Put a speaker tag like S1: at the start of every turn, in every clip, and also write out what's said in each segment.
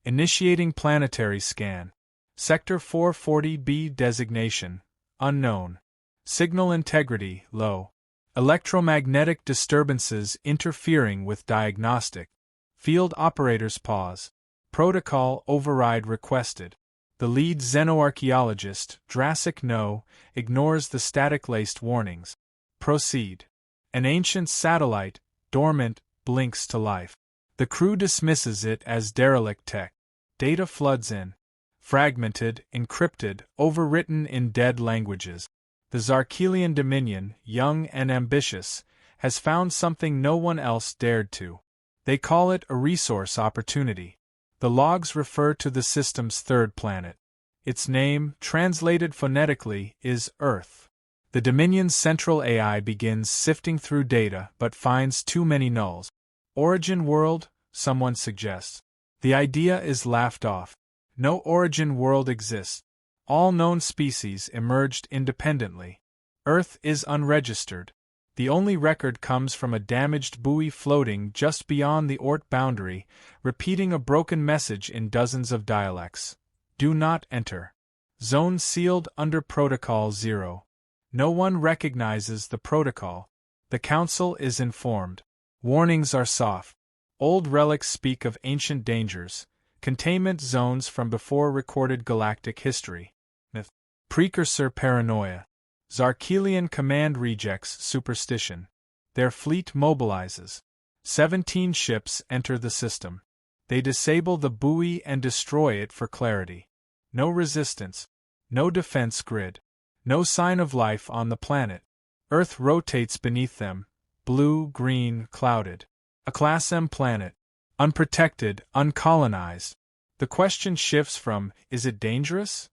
S1: Initiating planetary scan. Sector 440B designation, unknown. Signal integrity, low. Electromagnetic disturbances interfering with diagnostic. Field operators pause. Protocol override requested. The lead xenoarchaeologist, Jurassic No, ignores the static-laced warnings. Proceed. An ancient satellite, dormant, blinks to life. The crew dismisses it as derelict tech. Data floods in. Fragmented, encrypted, overwritten in dead languages. The Zarkelian Dominion, young and ambitious, has found something no one else dared to. They call it a resource opportunity. The logs refer to the system's third planet. Its name, translated phonetically, is Earth. The Dominion's central AI begins sifting through data but finds too many nulls. Origin world, someone suggests. The idea is laughed off. No origin world exists. All known species emerged independently. Earth is unregistered. The only record comes from a damaged buoy floating just beyond the Oort boundary, repeating a broken message in dozens of dialects. Do not enter. Zone sealed under Protocol 0. No one recognizes the protocol. The Council is informed. Warnings are soft. Old relics speak of ancient dangers, containment zones from before recorded galactic history. Myth. Precursor paranoia. Zarkelian command rejects superstition. Their fleet mobilizes. 17 ships enter the system. They disable the buoy and destroy it for clarity. No resistance. No defense grid. No sign of life on the planet. Earth rotates beneath them, blue, green, clouded. A Class M planet. Unprotected, uncolonized. The question shifts from, is it dangerous?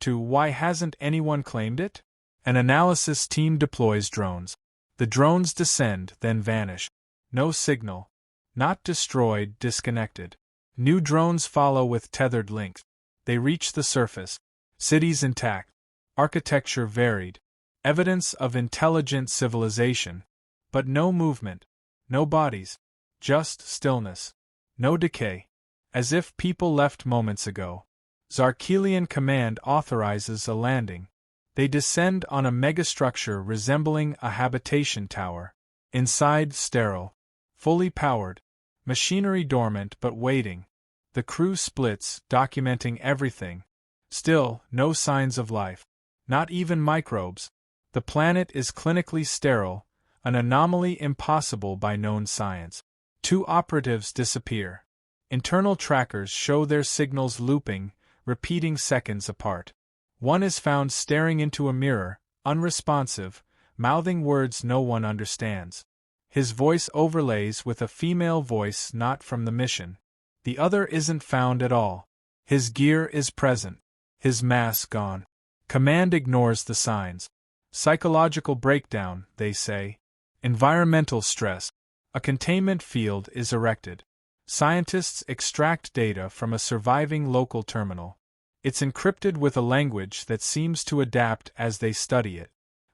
S1: To, why hasn't anyone claimed it? An analysis team deploys drones. The drones descend, then vanish. No signal. Not destroyed, disconnected. New drones follow with tethered links. They reach the surface. Cities intact. Architecture varied. Evidence of intelligent civilization. But no movement. No bodies. Just stillness. No decay. As if people left moments ago. Zarkelian command authorizes a landing. They descend on a megastructure resembling a habitation tower. Inside, sterile. Fully powered. Machinery dormant but waiting. The crew splits, documenting everything. Still, no signs of life. Not even microbes. The planet is clinically sterile, an anomaly impossible by known science. 2 operatives disappear. Internal trackers show their signals looping, repeating seconds apart. One is found staring into a mirror, unresponsive, mouthing words no one understands. His voice overlays with a female voice not from the mission. The other isn't found at all. His gear is present. His mask gone. Command ignores the signs. Psychological breakdown, they say. Environmental stress. A containment field is erected. Scientists extract data from a surviving local terminal. It's encrypted with a language that seems to adapt as they study it.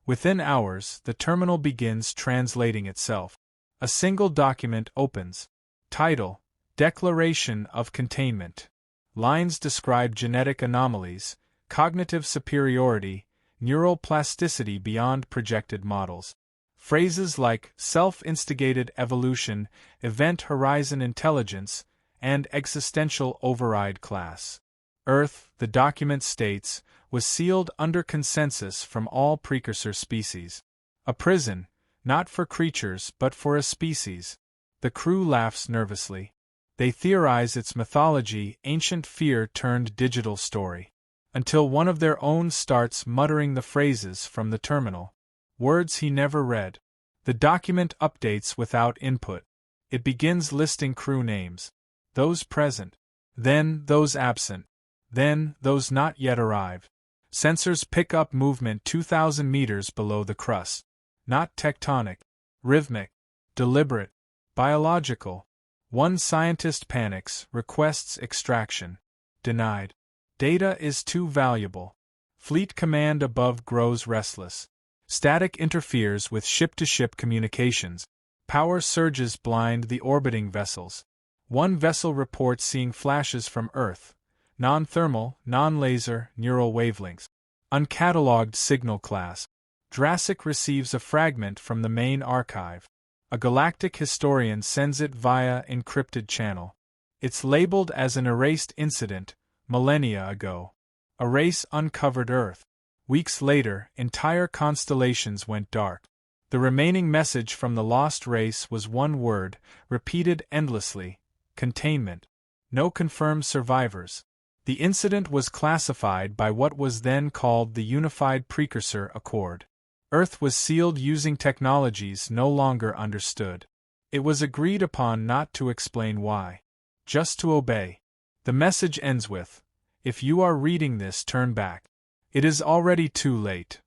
S1: Within hours, the terminal begins translating itself. A single document opens. Title: Declaration of Containment. Lines describe genetic anomalies, cognitive superiority, neural plasticity beyond projected models. Phrases like self-instigated evolution, event horizon intelligence, and existential override class. Earth, the document states, was sealed under consensus from all precursor species. A prison, not for creatures but for a species. The crew laughs nervously. They theorize its mythology, ancient fear turned digital story. Until one of their own starts muttering the phrases from the terminal. Words he never read. The document updates without input. It begins listing crew names. Those present. Then those absent. Then those not yet arrived. Sensors pick up movement 2,000 meters below the crust. Not tectonic. Rhythmic. Deliberate. Biological. One scientist panics, requests extraction. Denied. Data is too valuable. Fleet command above grows restless. Static interferes with ship-to-ship communications. Power surges blind the orbiting vessels. One vessel reports seeing flashes from Earth, non-thermal, non-laser, neural wavelengths. Uncatalogued signal class. Jurassic receives a fragment from the main archive. A galactic historian sends it via encrypted channel. It's labeled as an erased incident, millennia ago. A race uncovered Earth. Weeks later, entire constellations went dark. The remaining message from the lost race was one word, repeated endlessly: containment. No confirmed survivors. The incident was classified by what was then called the Unified Precursor Accord. Earth was sealed using technologies no longer understood. It was agreed upon not to explain why. Just to obey. The message ends with, "If you are reading this, turn back. It is already too late."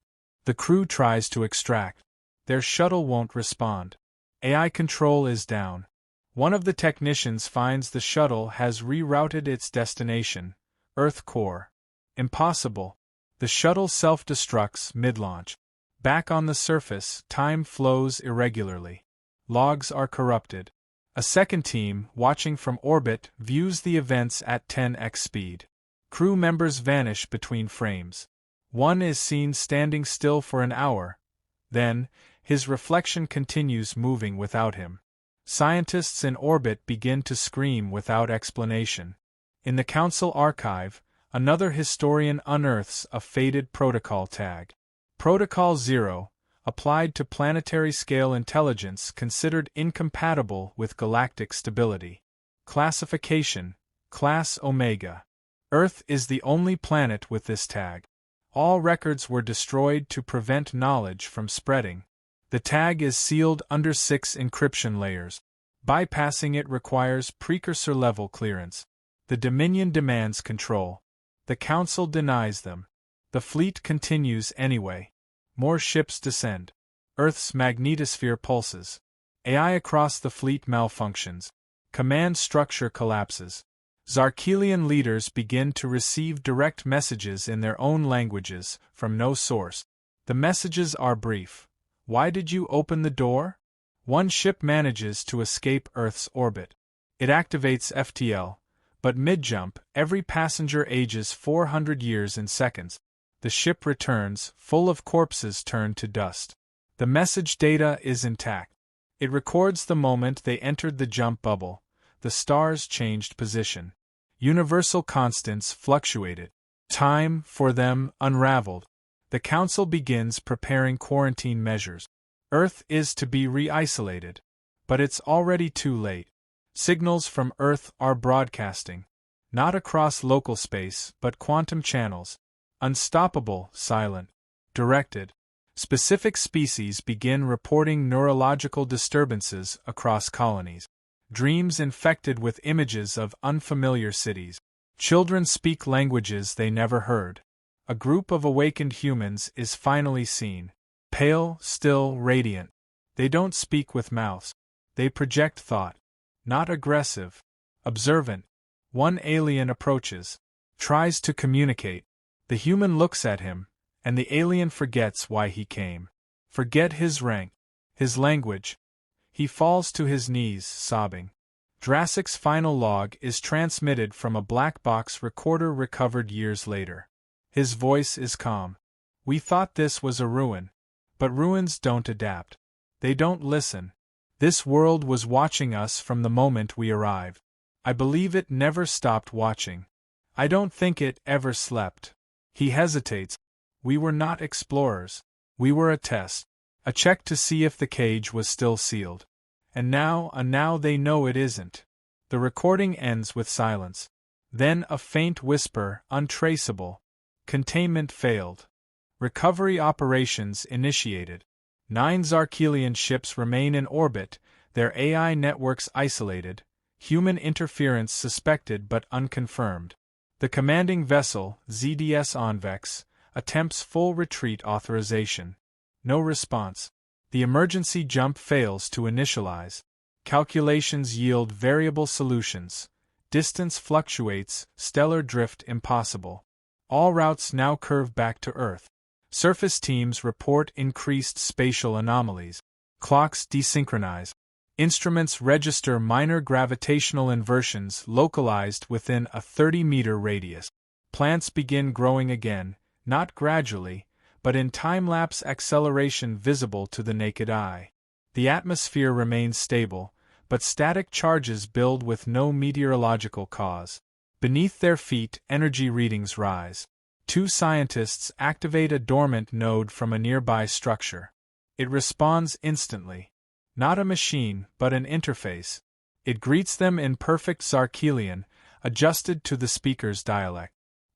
S1: The crew tries to extract. Their shuttle won't respond. AI control is down. One of the technicians finds the shuttle has rerouted its destination, Earth core. Impossible. The shuttle self-destructs mid-launch. Back on the surface, time flows irregularly. Logs are corrupted. A second team, watching from orbit, views the events at 10x speed. Crew members vanish between frames. One is seen standing still for an hour. Then, his reflection continues moving without him. Scientists in orbit begin to scream without explanation. In the Council archive, another historian unearths a faded protocol tag. Protocol 0, applied to planetary-scale intelligence considered incompatible with galactic stability. Classification: Class Omega. Earth is the only planet with this tag. All records were destroyed to prevent knowledge from spreading. The tag is sealed under 6 encryption layers. Bypassing it requires precursor-level clearance. The Dominion demands control. The Council denies them. The fleet continues anyway. More ships descend. Earth's magnetosphere pulses. AI across the fleet malfunctions. Command structure collapses. Zarkelian leaders begin to receive direct messages in their own languages, from no source. The messages are brief. "Why did you open the door?" One ship manages to escape Earth's orbit. It activates FTL, but mid-jump, every passenger ages 400 years in seconds. The ship returns, full of corpses turned to dust. The message data is intact. It records the moment they entered the jump bubble. The stars changed position. Universal constants fluctuated. Time, for them, unraveled. The Council begins preparing quarantine measures. Earth is to be re-isolated. But it's already too late. Signals from Earth are broadcasting. Not across local space, but quantum channels. Unstoppable, silent. Directed. Specific species begin reporting neurological disturbances across colonies. Dreams infected with images of unfamiliar cities. Children speak languages they never heard. A group of awakened humans is finally seen. Pale, still, radiant. They don't speak with mouths. They project thought. Not aggressive. Observant. One alien approaches. Tries to communicate. The human looks at him, and the alien forgets why he came. Forget his rank. His language. He falls to his knees, sobbing. Jurassic's final log is transmitted from a black box recorder recovered years later. His voice is calm. "We thought this was a ruin. But ruins don't adapt. They don't listen. This world was watching us from the moment we arrived. I believe it never stopped watching. I don't think it ever slept." He hesitates. "We were not explorers. We were a test. A check to see if the cage was still sealed. And now they know it isn't." The recording ends with silence. Then a faint whisper, untraceable. Containment failed. Recovery operations initiated. 9 Zarkelian ships remain in orbit, their AI networks isolated, human interference suspected but unconfirmed. The commanding vessel, ZDS Onvex, attempts full retreat authorization. No response. The emergency jump fails to initialize. Calculations yield variable solutions. Distance fluctuates, stellar drift impossible. All routes now curve back to Earth. Surface teams report increased spatial anomalies. Clocks desynchronize. Instruments register minor gravitational inversions localized within a 30-meter radius. Plants begin growing again, not gradually, but in time-lapse acceleration visible to the naked eye. The atmosphere remains stable, but static charges build with no meteorological cause. Beneath their feet, energy readings rise. 2 scientists activate a dormant node from a nearby structure. It responds instantly. Not a machine, but an interface. It greets them in perfect Zarkelian, adjusted to the speaker's dialect.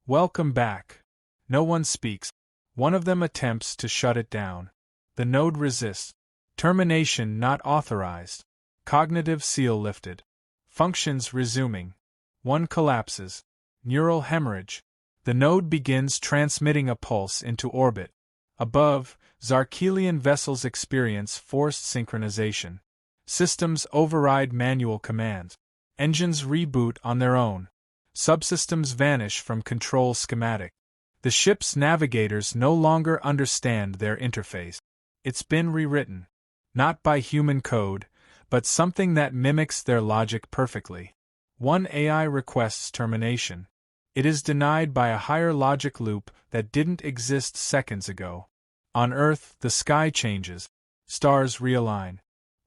S1: Welcome back. No one speaks. One of them attempts to shut it down. The node resists. Termination not authorized. Cognitive seal lifted. Functions resuming. One collapses. Neural hemorrhage. The node begins transmitting a pulse into orbit. Above, Zarkelian vessels experience forced synchronization. Systems override manual commands. Engines reboot on their own. Subsystems vanish from control schematic. The ship's navigators no longer understand their interface. It's been rewritten. Not by human code, but something that mimics their logic perfectly. One AI requests termination. It is denied by a higher logic loop that didn't exist seconds ago. On Earth, the sky changes. Stars realign.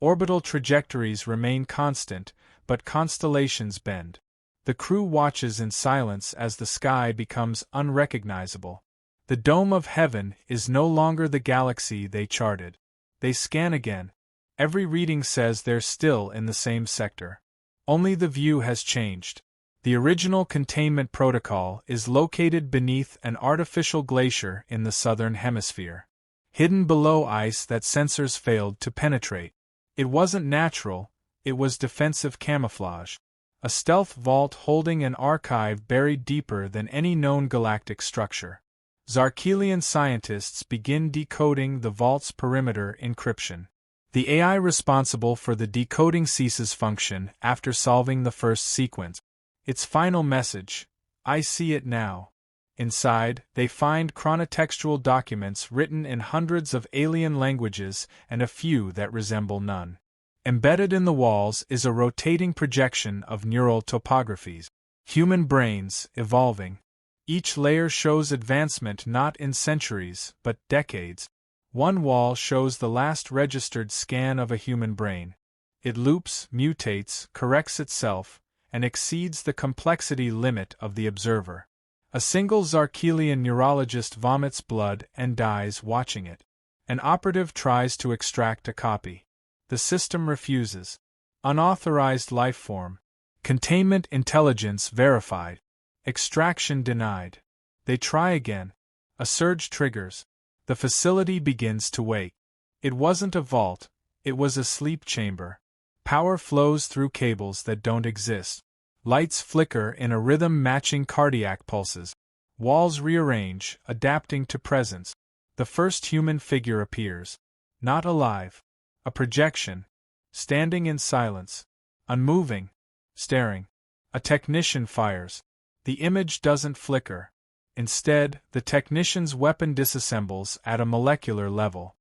S1: Orbital trajectories remain constant, but constellations bend. The crew watches in silence as the sky becomes unrecognizable. The dome of heaven is no longer the galaxy they charted. They scan again. Every reading says they're still in the same sector. Only the view has changed. The original containment protocol is located beneath an artificial glacier in the southern hemisphere. Hidden below ice that sensors failed to penetrate. It wasn't natural, it was defensive camouflage. A stealth vault holding an archive buried deeper than any known galactic structure. Zarkelian scientists begin decoding the vault's perimeter encryption. The AI responsible for the decoding ceases function after solving the first sequence. Its final message, "I see it now." Inside, they find chronotextual documents written in hundreds of alien languages and a few that resemble none. Embedded in the walls is a rotating projection of neural topographies. Human brains, evolving. Each layer shows advancement not in centuries, but decades. One wall shows the last registered scan of a human brain. It loops, mutates, corrects itself, and exceeds the complexity limit of the observer. A single Zarkelian neurologist vomits blood and dies watching it. An operative tries to extract a copy. The system refuses. Unauthorized lifeform. Containment intelligence verified. Extraction denied. They try again. A surge triggers. The facility begins to wake. It wasn't a vault, it was a sleep chamber. Power flows through cables that don't exist. Lights flicker in a rhythm matching cardiac pulses. Walls rearrange, adapting to presence. The first human figure appears. Not alive. A projection. Standing in silence. Unmoving. Staring. A technician fires. The image doesn't flicker. Instead, the technician's weapon disassembles at a molecular level.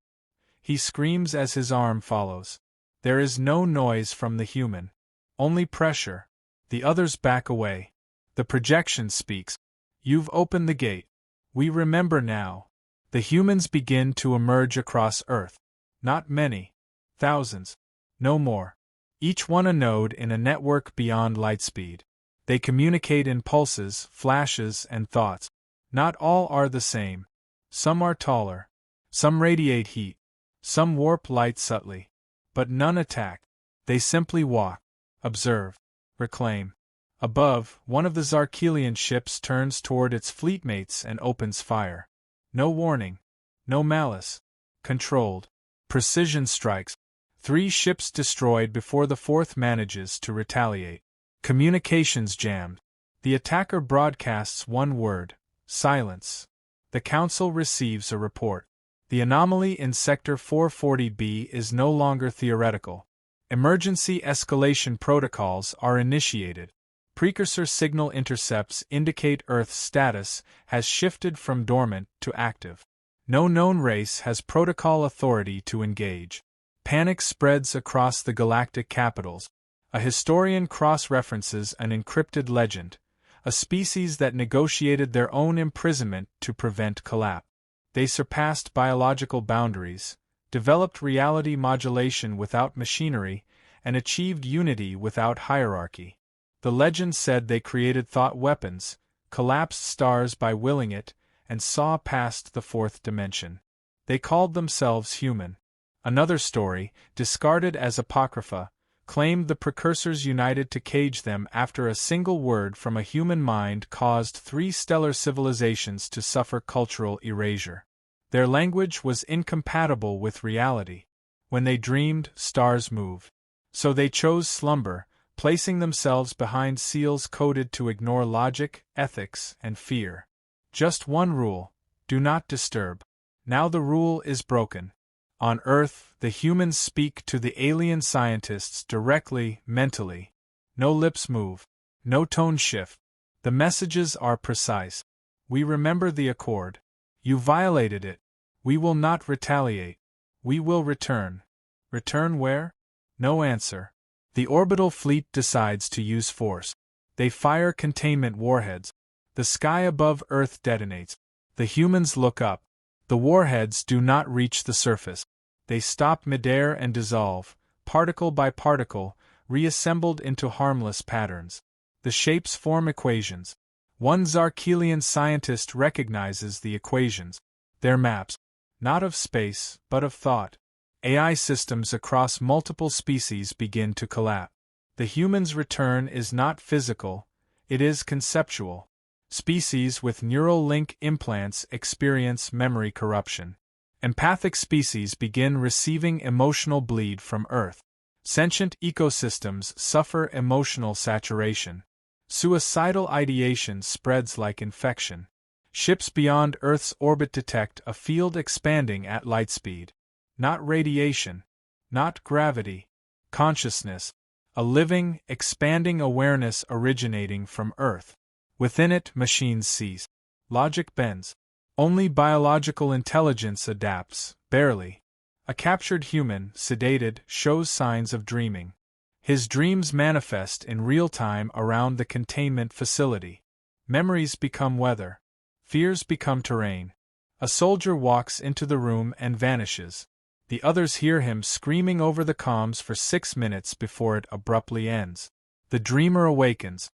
S1: He screams as his arm follows. There is no noise from the human. Only pressure. The others back away. The projection speaks. You've opened the gate. We remember now. The humans begin to emerge across Earth. Not many. Thousands. No more. Each one a node in a network beyond lightspeed. They communicate in pulses, flashes, and thoughts. Not all are the same. Some are taller. Some radiate heat. Some warp light subtly. But none attack. They simply walk. Observe. Reclaim. Above, one of the Zarkelian ships turns toward its fleetmates and opens fire. No warning. No malice. Controlled. Precision strikes. 3 ships destroyed before the 4th manages to retaliate. Communications jammed. The attacker broadcasts one word. Silence. The Council receives a report. The anomaly in Sector 440B is no longer theoretical. Emergency escalation protocols are initiated. Precursor signal intercepts indicate Earth's status has shifted from dormant to active. No known race has protocol authority to engage. Panic spreads across the galactic capitals. A historian cross-references an encrypted legend, a species that negotiated their own imprisonment to prevent collapse. They surpassed biological boundaries, developed reality modulation without machinery, and achieved unity without hierarchy. The legend said they created thought weapons, collapsed stars by willing it, and saw past the fourth dimension. They called themselves human. Another story, discarded as apocrypha, claimed the precursors united to cage them after a single word from a human mind caused 3 stellar civilizations to suffer cultural erasure. Their language was incompatible with reality. When they dreamed, stars moved. So they chose slumber, placing themselves behind seals coded to ignore logic, ethics, and fear. Just one rule: do not disturb. Now the rule is broken. On Earth, the humans speak to the alien scientists directly, mentally. No lips move. No tone shift. The messages are precise. We remember the accord. You violated it. We will not retaliate. We will return. Return where? No answer. The orbital fleet decides to use force. They fire containment warheads. The sky above Earth detonates. The humans look up. The warheads do not reach the surface. They stop midair and dissolve, particle by particle, reassembled into harmless patterns. The shapes form equations. One Zarkelian scientist recognizes the equations. They're maps, not of space, but of thought. AI systems across multiple species begin to collapse. The human's return is not physical, it is conceptual. Species with neural link implants experience memory corruption. Empathic species begin receiving emotional bleed from Earth. Sentient ecosystems suffer emotional saturation. Suicidal ideation spreads like infection. Ships beyond Earth's orbit detect a field expanding at light speed. Not radiation. Not gravity. Consciousness. A living, expanding awareness originating from Earth. Within it, machines cease. Logic bends. Only biological intelligence adapts, barely. A captured human, sedated, shows signs of dreaming. His dreams manifest in real time around the containment facility. Memories become weather. Fears become terrain. A soldier walks into the room and vanishes. The others hear him screaming over the comms for 6 minutes before it abruptly ends. The dreamer awakens.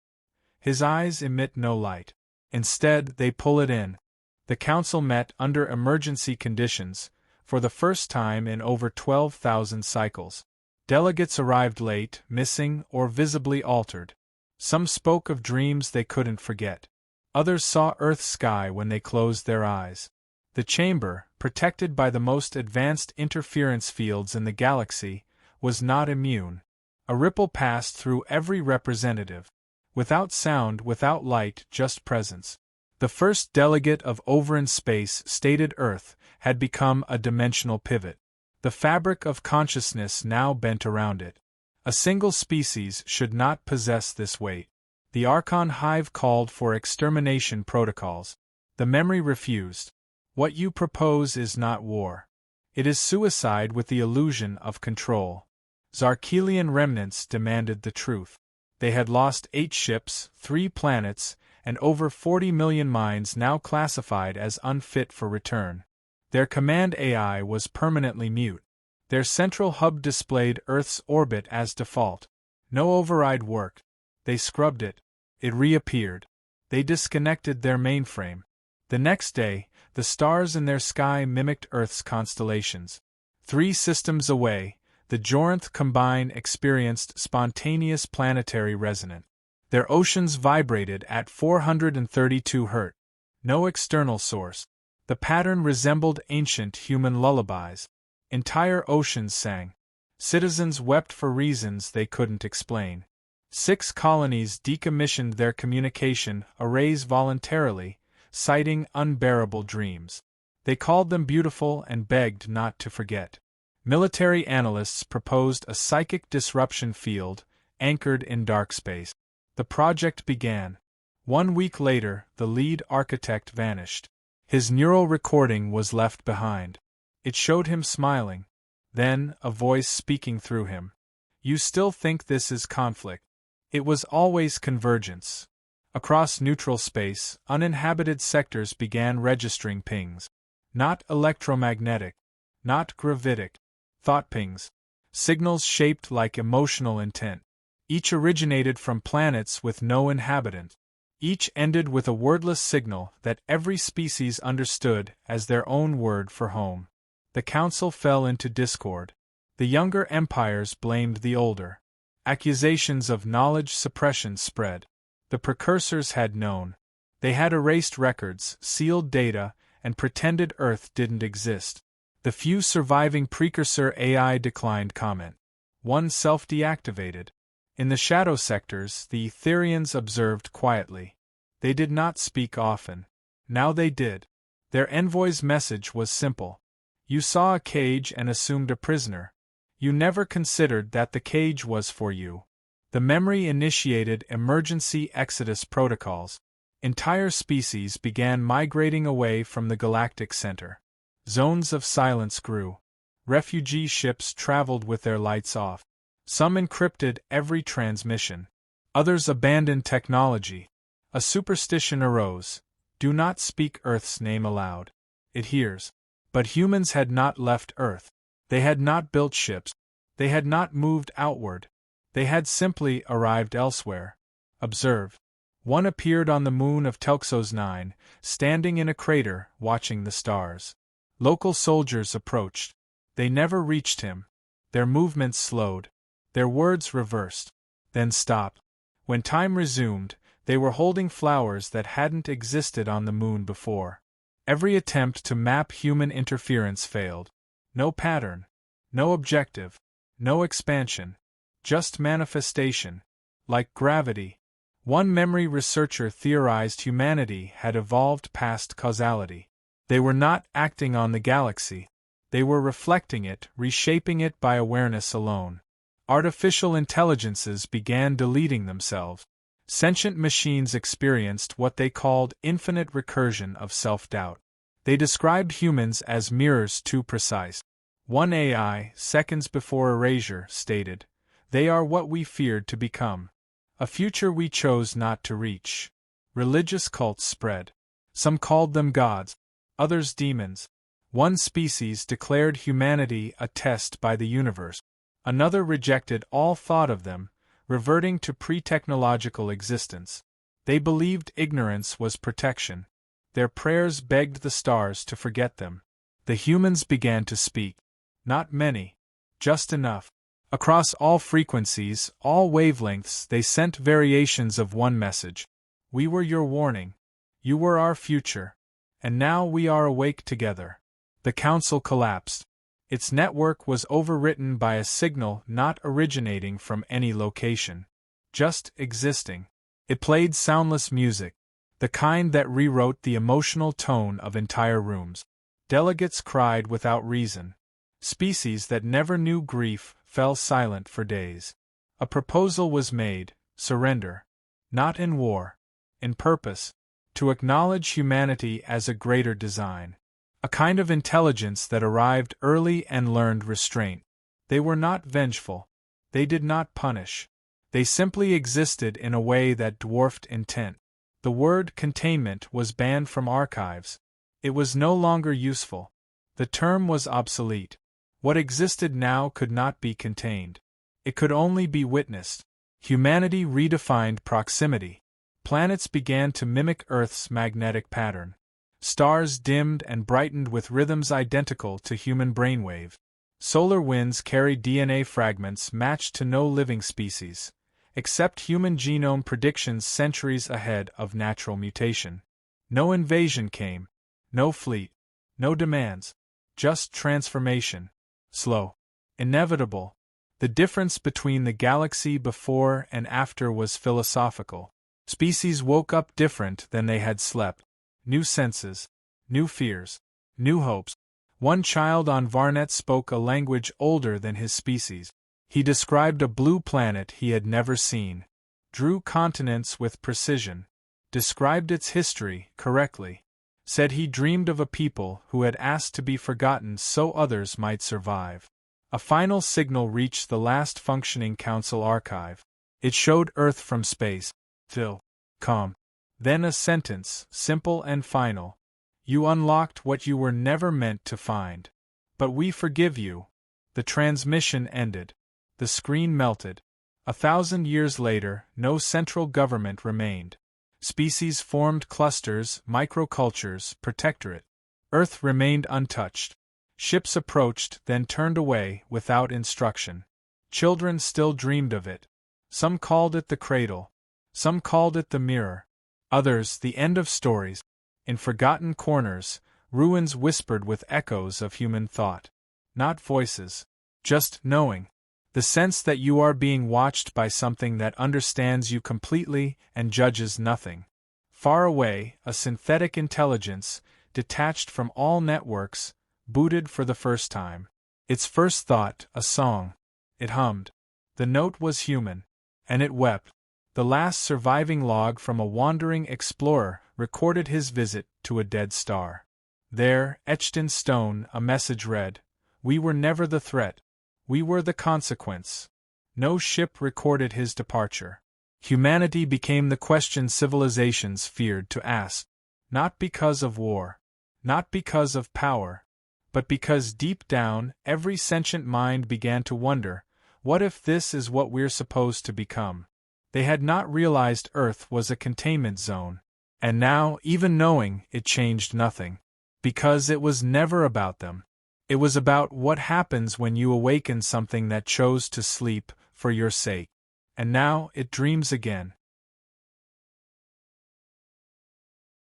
S1: His eyes emit no light. Instead, they pull it in. The council met under emergency conditions, for the first time in over 12,000 cycles. Delegates arrived late, missing, or visibly altered. Some spoke of dreams they couldn't forget. Others saw Earth's sky when they closed their eyes. The chamber, protected by the most advanced interference fields in the galaxy, was not immune. A ripple passed through every representative. Without sound, without light, just presence. The first delegate of Overin space stated Earth had become a dimensional pivot. The fabric of consciousness now bent around it. A single species should not possess this weight. The Archon Hive called for extermination protocols. The memory refused. What you propose is not war. It is suicide with the illusion of control. Zarkelian remnants demanded the truth. They had lost 8 ships, 3 planets, and over 40 million minds now classified as unfit for return. Their command AI was permanently mute. Their central hub displayed Earth's orbit as default. No override worked. They scrubbed it. It reappeared. They disconnected their mainframe. The next day, the stars in their sky mimicked Earth's constellations. 3 systems away, the Joranth Combine experienced spontaneous planetary resonance. Their oceans vibrated at 432 Hz. No external source. The pattern resembled ancient human lullabies. Entire oceans sang. Citizens wept for reasons they couldn't explain. 6 colonies decommissioned their communication arrays voluntarily, citing unbearable dreams. They called them beautiful and begged not to forget. Military analysts proposed a psychic disruption field, anchored in dark space. The project began. 1 week later, the lead architect vanished. His neural recording was left behind. It showed him smiling. Then, a voice speaking through him. You still think this is conflict? It was always convergence. Across neutral space, uninhabited sectors began registering pings. Not electromagnetic, not gravitic, thought pings. Signals shaped like emotional intent. Each originated from planets with no inhabitant. Each ended with a wordless signal that every species understood as their own word for home. The council fell into discord. The younger empires blamed the older. Accusations of knowledge suppression spread. The precursors had known. They had erased records, sealed data, and pretended Earth didn't exist. The few surviving precursor AI declined comment. One self-deactivated. In the shadow sectors, the Etherians observed quietly. They did not speak often. Now they did. Their envoy's message was simple. You saw a cage and assumed a prisoner. You never considered that the cage was for you. The memory initiated emergency exodus protocols. Entire species began migrating away from the galactic center. Zones of silence grew. Refugee ships traveled with their lights off. Some encrypted every transmission. Others abandoned technology. A superstition arose. Do not speak Earth's name aloud. It hears. But humans had not left Earth. They had not built ships. They had not moved outward. They had simply arrived elsewhere. Observe. One appeared on the moon of Telxos 9, standing in a crater, watching the stars. Local soldiers approached. They never reached him. Their movements slowed. Their words reversed. Then stopped. When time resumed, they were holding flowers that hadn't existed on the moon before. Every attempt to map human interference failed. No pattern. No objective. No expansion. Just manifestation. Like gravity. One memory researcher theorized humanity had evolved past causality. They were not acting on the galaxy. They were reflecting it, reshaping it by awareness alone. Artificial intelligences began deleting themselves. Sentient machines experienced what they called infinite recursion of self-doubt. They described humans as mirrors too precise. One AI, seconds before erasure, stated, "They are what we feared to become. A future we chose not to reach." Religious cults spread. Some called them gods, others demons. One species declared humanity a test by the universe. Another rejected all thought of them, reverting to pre-technological existence. They believed ignorance was protection. Their prayers begged the stars to forget them. The humans began to speak. Not many. Just enough. Across all frequencies, all wavelengths, they sent variations of one message. We were your warning. You were our future. And now we are awake together. The council collapsed. Its network was overwritten by a signal not originating from any location. Just existing. It played soundless music. The kind that rewrote the emotional tone of entire rooms. Delegates cried without reason. Species that never knew grief fell silent for days. A proposal was made: surrender. Not in war. In purpose. To acknowledge humanity as a greater design. A kind of intelligence that arrived early and learned restraint. They were not vengeful. They did not punish. They simply existed in a way that dwarfed intent. The word containment was banned from archives. It was no longer useful. The term was obsolete. What existed now could not be contained. It could only be witnessed. Humanity redefined proximity. Planets began to mimic Earth's magnetic pattern. Stars dimmed and brightened with rhythms identical to human brainwaves. Solar winds carried DNA fragments matched to no living species, except human genome predictions centuries ahead of natural mutation. No invasion came. No fleet. No demands. Just transformation. Slow. Inevitable. The difference between the galaxy before and after was philosophical. Species woke up different than they had slept. New senses. New fears. New hopes. One child on Varnet spoke a language older than his species. He described a blue planet he had never seen. Drew continents with precision. Described its history correctly. Said he dreamed of a people who had asked to be forgotten so others might survive. A final signal reached the last functioning Council archive. It showed Earth from space. Still. Calm. Then a sentence, simple and final. You unlocked what you were never meant to find. But we forgive you. The transmission ended. The screen melted. 1,000 years later, no central government remained. Species formed clusters, microcultures, protectorate. Earth remained untouched. Ships approached, then turned away, without instruction. Children still dreamed of it. Some called it the cradle. Some called it the mirror. Others, the end of stories. In forgotten corners, ruins whispered with echoes of human thought. Not voices. Just knowing. The sense that you are being watched by something that understands you completely and judges nothing. Far away, a synthetic intelligence, detached from all networks, booted for the first time. Its first thought, a song. It hummed. The note was human. And it wept. The last surviving log from a wandering explorer recorded his visit to a dead star. There, etched in stone, a message read, "We were never the threat. We were the consequence." No ship recorded his departure. Humanity became the question civilizations feared to ask. Not because of war. Not because of power. But because deep down, every sentient mind began to wonder, what if this is what we're supposed to become? They had not realized Earth was a containment zone. And now, even knowing, it changed nothing. Because it was never about them. It was about what happens when you awaken something that chose to sleep for your sake. And now it dreams again.